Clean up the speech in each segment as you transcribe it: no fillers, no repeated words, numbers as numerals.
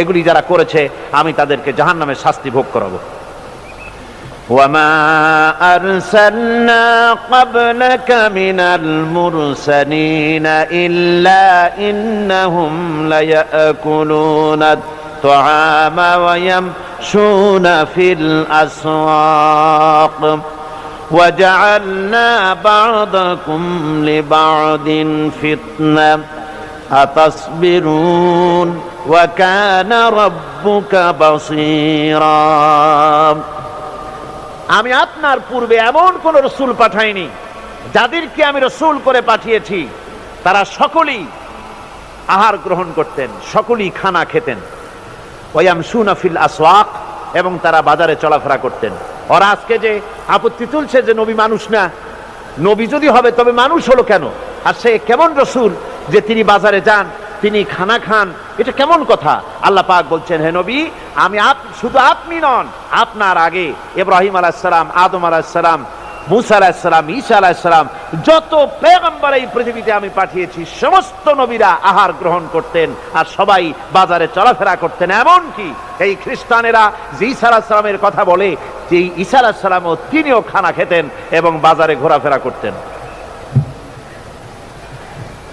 এগুলি যারা করেছে আমি তাদেরকে জাহান্নামের শাস্তি ভোগ করাবো। وما أرسلنا قبلك من المرسلين إلا إنهم ليأكلون الطعام ويمشون في الأسواق وجعلنا بعضكم لبعض فتنة أتصبرون وكان ربك بصيرا। আমি আপনার পূর্বে এমন কোন রসূল পাঠাইনি, যাদেরকে আমি রসূল করে পাঠিয়েছি তারা সকলেই আহার গ্রহণ করতেন, সকলেই খানা খেতেন। ওয়ায়ামশুনা ফিল আসওয়াক, এবং তারা বাজারে চলাফেরা করতেন। ওরা আজকে যে আপত্তি তুলছে যে নবী মানুষ না, নবী যদি হবে তবে মানুষ হলো কেন? আর সে কেমন রসূল যে তিনি বাজারে যান, তিনি খানা খান? এটা কেমন কথা? আল্লাহ পাক বলছেন, হে নবী, আমি শুধু আপনি নন, আপনার আগে ইব্রাহিম আলাইহিস সালাম, আদম আলাইহিস সালাম, মুসা আলাইহিস সালাম, ঈসা আলাইহিস সালাম, যত পয়গম্বর এই পৃথিবীতে আমি পাঠিয়েছি সমস্ত নবীরা আহার গ্রহণ করতেন আর সবাই বাজারে চলাফেরা করতেন। এমন কি এই খ্রিস্টানেরা যে ঈসা আলাইহিস সালামের কথা বলে, যে ঈসা আলাইহিস সালামও তিনিও খানা খেতেন এবং বাজারে ঘোরাফেরা করতেন।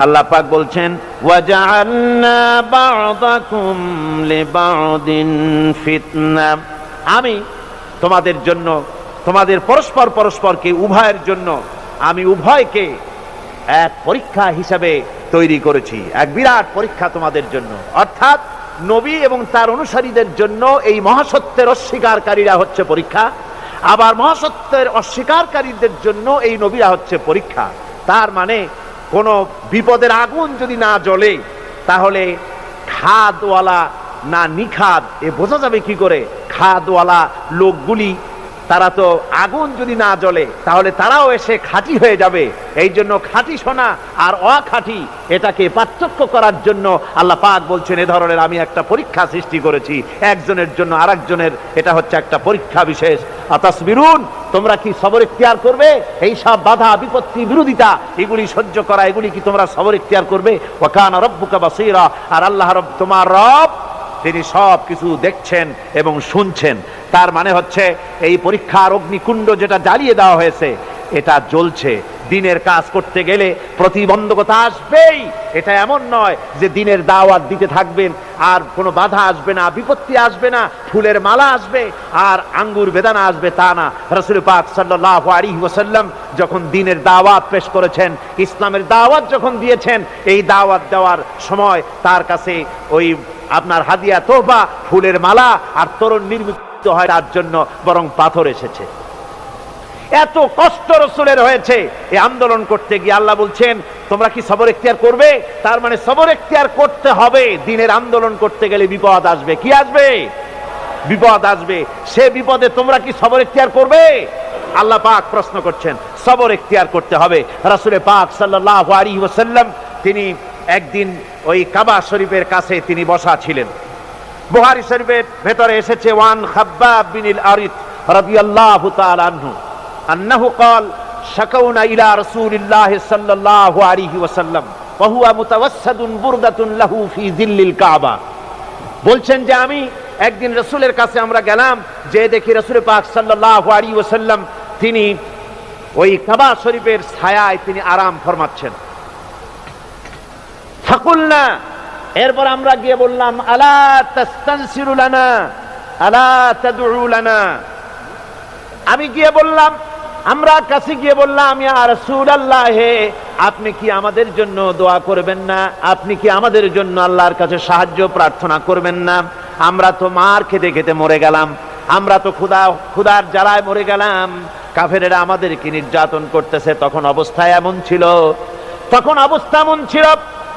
আল্লাহ পাক বলছেন, ওয়াজআলনা বা'দাকুম লিবা'দিন ফিতনা, আমি তোমাদের জন্য, তোমাদের পরস্পরকে উভয়ের জন্য আমি উভয়কে এক পরীক্ষা হিসাবে তৈরি করেছি, এক বিরাট পরীক্ষা তোমাদের জন্য। অর্থাৎ নবী এবং তার অনুসারীদের জন্য এই মহাসত্যের অস্বীকারীরা হচ্ছে পরীক্ষা, আবার মহাসত্যের অস্বীকারীদের জন্য এই নবীরা হচ্ছে পরীক্ষা। তার মানে কোন বিপদের আগুন যদি না জ্বলে তাহলে খাদওয়ালা না নিখাদ এ বোঝা যাবে কি করে? খাদওয়ালা লোকগুলি তারা তো আগুন যদি না জ্বলে তাহলে তারাও এসে খাঁটি হয়ে যাবে। এই জন্য খাঁটি সোনা আর অখাঁটি এটাকে পার্থক্য করার জন্য আল্লাহ পাক বলছেন, এ ধরনের আমি একটা পরীক্ষা সৃষ্টি করেছি একজনের জন্য আরেকজনের, এটা হচ্ছে একটা পরীক্ষা বিশেষ। আতাসবিরুন, তোমরা কি সবর ইখতিয়ার করবে? এই সব বাধা বিপত্তি বিরোধিতা এগুলি সহ্য করা, এগুলি কি তোমরা সবর ইখতিয়ার করবে? ওয়া কানা রাব্বুকা বাসীরা, আর আল্লাহ রব তোমার রব তিনি সব কিছু দেখছেন এবং শুনছেন। তার মানে হচ্ছে এই পরীক্ষার অগ্নিকুণ্ড যেটা জ্বালিয়ে দেওয়া হয়েছে এটা জ্বলছে। দিনের কাজ করতে গেলে প্রতিবন্ধকতা আসবেই। এটা এমন নয় যে দিনের দাওয়াত দিতে থাকবেন আর কোনো বাধা আসবে না, বিপত্তি আসবে না, ফুলের মালা আসবে আর আঙ্গুর বেদানা আসবে, তা না। রাসূল পাক সাল্লাল্লাহু আলাইহি ওয়াসাল্লাম যখন দিনের দাওয়াত পেশ করেছেন, ইসলামের দাওয়াত যখন দিয়েছেন, এই দাওয়াত দেওয়ার সময় তার কাছে ওই আপনার হাদিয়া তোহবা, ফুলের মালা আর তরুণ নির্মিত হয় তার জন্য বরং পাথর এসেছে। এত কষ্ট রাসূলের হয়েছে এই আন্দোলন করতে গিয়ে। আল্লাহ বলছেন, তোমরা কি সবর ইখতিয়ার করবে? তার মানে সবর ইখতিয়ার করতে হবে। দিনের আন্দোলন করতে গেলে বিপদ আসবে। কি আসবে? বিপদ আসবে। সে বিপদে তোমরা কি সবর ইখতিয়ার করবে? আল্লাহ পাক প্রশ্ন করছেন। সবর ইখতিয়ার করতে হবে। রাসূল পাক সাল্লাল্লাহু আলাইহি ওয়াসাল্লাম তিনি একদিন ওই কাবা শরীফের কাছে তিনি বসা ছিলেন। বুখারী শরীফের ভেতরে এসেছে, ওয়ান খাব্বাব বিন আরিত রাদিয়াল্লাহু তাআলা আনহু আন্নাহু قال শাকাউনা ইলা রাসূলিল্লাহ সাল্লাল্লাহু আলাইহি ওয়াসাল্লাম ওয়া হুয়া মুতাওয়াসসাদুন বুরদাতুন লাহু ফি যিল্লিল কাবা। বলছেন যে আমি একদিন রাসূলের কাছে আমরা গেলাম, যে দেখি রাসূল পাক সাল্লাল্লাহু আলাইহি ওয়াসাল্লাম তিনি ওই কাবা শরীফের ছায়ায় তিনি আরাম ফরমাচ্ছেন। ফাকুলনা, এরপর আমরা গিয়ে বললাম, আলা তাস্তানসিরু লানা আলা তাদউ লানা। আমি গিয়ে বললাম, আমরা কাছে গিয়ে বললাম, ইয়া রাসূলুল্লাহ, হে আপনি কি আমাদের জন্য দোয়া করবেন না? আপনি কি আমাদের জন্য আল্লাহর কাছে সাহায্য প্রার্থনা করবেন না? আমরা তো মার খেতে খেতে মরে গেলাম, আমরা তো ক্ষুধার জ্বালায় মরে গেলাম, কাফেরেরা আমাদেরকে নির্যাতন করতেছে। তখন অবস্থা এমন ছিল,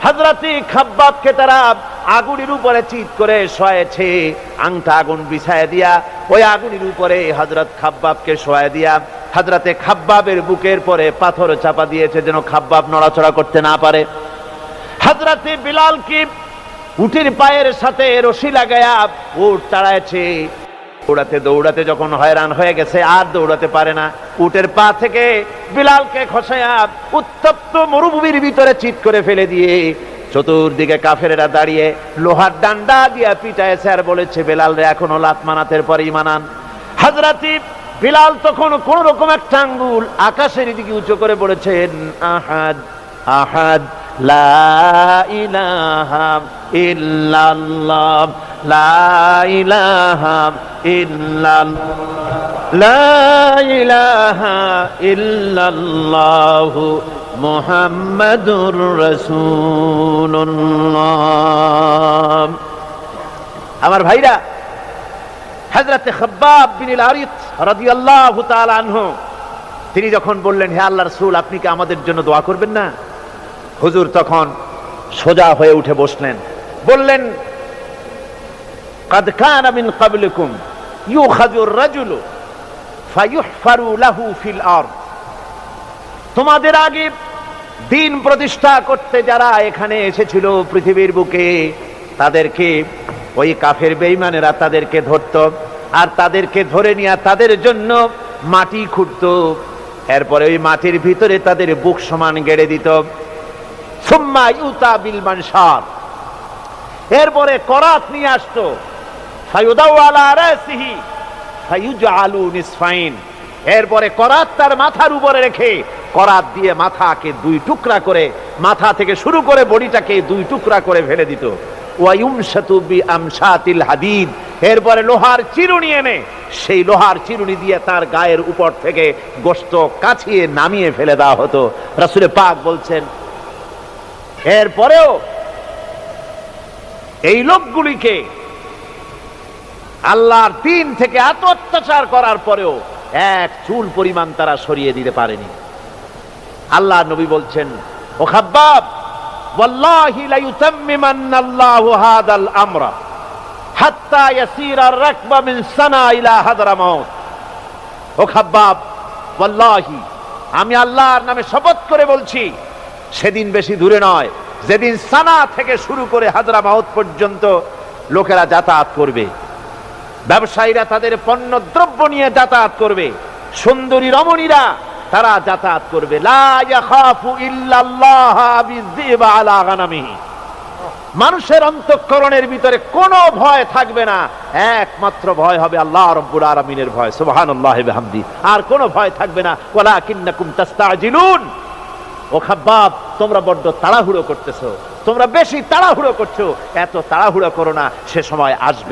হযরতে খাব্বাবকে তারা আগুনের উপরে চিৎ করে শোয়াছে, আংটা আগুন বিছায় দিয়া ওই আগুনের উপরে হযরত খাব্বাবকে শোয়ায় দিয়া হযরতে খাব্বাবের বুকের পরে পাথর চাপা দিয়েছে যেন খাব্বাব নড়াচড়া করতে না পারে। হযরতে বিলালকে উটের পায়ের সাথে রশি লাগায়া উট তাড়াইছে। দৌড়াতে দৌড়াতে যখন হয়রান হয়ে গেছে আর দৌড়াতে পারে না, উটের পা থেকে বিলালকে খসায়া উত্তপ্ত মরুভূমির ভিতরে চিৎ করে ফেলে দিয়ে চতুর্দিকে কাফেরেরা দাঁড়িয়ে লোহার ডান্ডা দিয়ে পিটাইছে আর বলেছে, বেলাল রে এখনো লাত মানাতের পরে ইমানান। হযরত বিলাল তখন কোন রকম একটা আঙ্গুল আকাশের দিকে উঁচু করে বলেছেন, আহাদ আহাদ লা ইলাহা ইল্লাল্লাহ লা ইলাহা ইল্লাল্লাহ লা ইলাহা ইল্লাল্লাহ মুহাম্মাদুর রাসূলুল্লাহ। আমার ভাইরা, হযরত খাব্বাব বিন আল-আরিত রাদিয়াল্লাহু তাআলা আনহু তিনি যখন বললেন, হে আল্লাহর রাসূল, আপনি কি আমাদের জন্য দোয়া করবেন না? হুজুর তখন সোজা হয়ে উঠে বসলেন, বললেন, কাদ কানা মিন ক্বাবলিকুম ইউখাযুর রাজুলু ফায়ুহফারু লাহু ফিল আরদ। তোমাদের আগে দিন প্রতিষ্ঠা করতে যারা এখানে এসেছিল পৃথিবীর বুকে, তাদেরকে ওই কাফের বেঈমানেরা তাদেরকে ধরত আর তাদেরকে ধরে নিয়ে তাদের জন্য মাটি খুঁড়ত, এরপরে ওই মাটির ভিতরে তাদের বুক সমান গেড়ে দিত। সুম্মা ইউতা বিল মানশার, এরপরে করাত নিয়ে আসতো, ফায়ুদাউ আলা রাসিহি ফায়ুজআলু নিসফাইন, এরপরে করাত তার মাথার উপরে রেখে করাত দিয়ে মাথাকে দুই টুকরা করে, মাথা থেকে শুরু করে বডিটাকে দুই টুকরা করে ফেলে দিত। ওয়ায়ুমশাতু বিআমশাতিল হাদিদ, এরপরে লোহার চিরুনি এনে সেই লোহার চিরুনি দিয়ে তার গায়ের উপর থেকে গোশত কাছিয়ে নামিয়ে ফেলে দেওয়া হতো। রাসূল পাক বলছেন, এরপরেও এই লোকগুলিকে আল্লাহর দিন থেকে এত অত্যাচার করার পরেও এক চুল পরিমাণ তারা সরিয়ে দিতে পারেনি। আল্লাহ নবী বলছেন, ও খাব্বাব, ওয়াল্লাহি লা ইউতাম্মিমান্নাল্লাহু হাদাল আমরা হাত্তা ইয়াসিরা আর-রাকবা মিন সানা ইলা হাদরামাউত। ও খাব্বাব, ওয়াল্লাহি, আমি আল্লাহর নামে শপথ করে বলছি, সেদিন বেশি দূরে নয় যেদিন সানা থেকে শুরু করে হাদরামাউত পর্যন্ত লোকেরা যাতায়াত করবে, ব্যবসায়ীরা তাদের পণ্য দ্রব্য নিয়ে যাতায়াত করবে, সুন্দরী রমণীরা তারা যাতায়াত করবে। লা ইয়াখাফু ইল্লাল্লাহ বিযিবা আলা গানামিহি, মানুষের অন্তঃকরণের ভিতরে কোনো ভয় থাকবে না, একমাত্র ভয় হবে আল্লাহ রাব্বুল আলামিনের ভয়, সুবহানাল্লাহি বিহামদি, আর কোনো ভয় থাকবে না। ওয়ালাকিন্নাকুম তাস্তাজিলুন, ও খাব্বাব, তোমরা বড্ড তাড়াহুড়ো করতেছো, তোমরা বেশি তাড়াহুড়ো করছো, এত তাড়াহুড়ো করো না, সে সময় আসবে।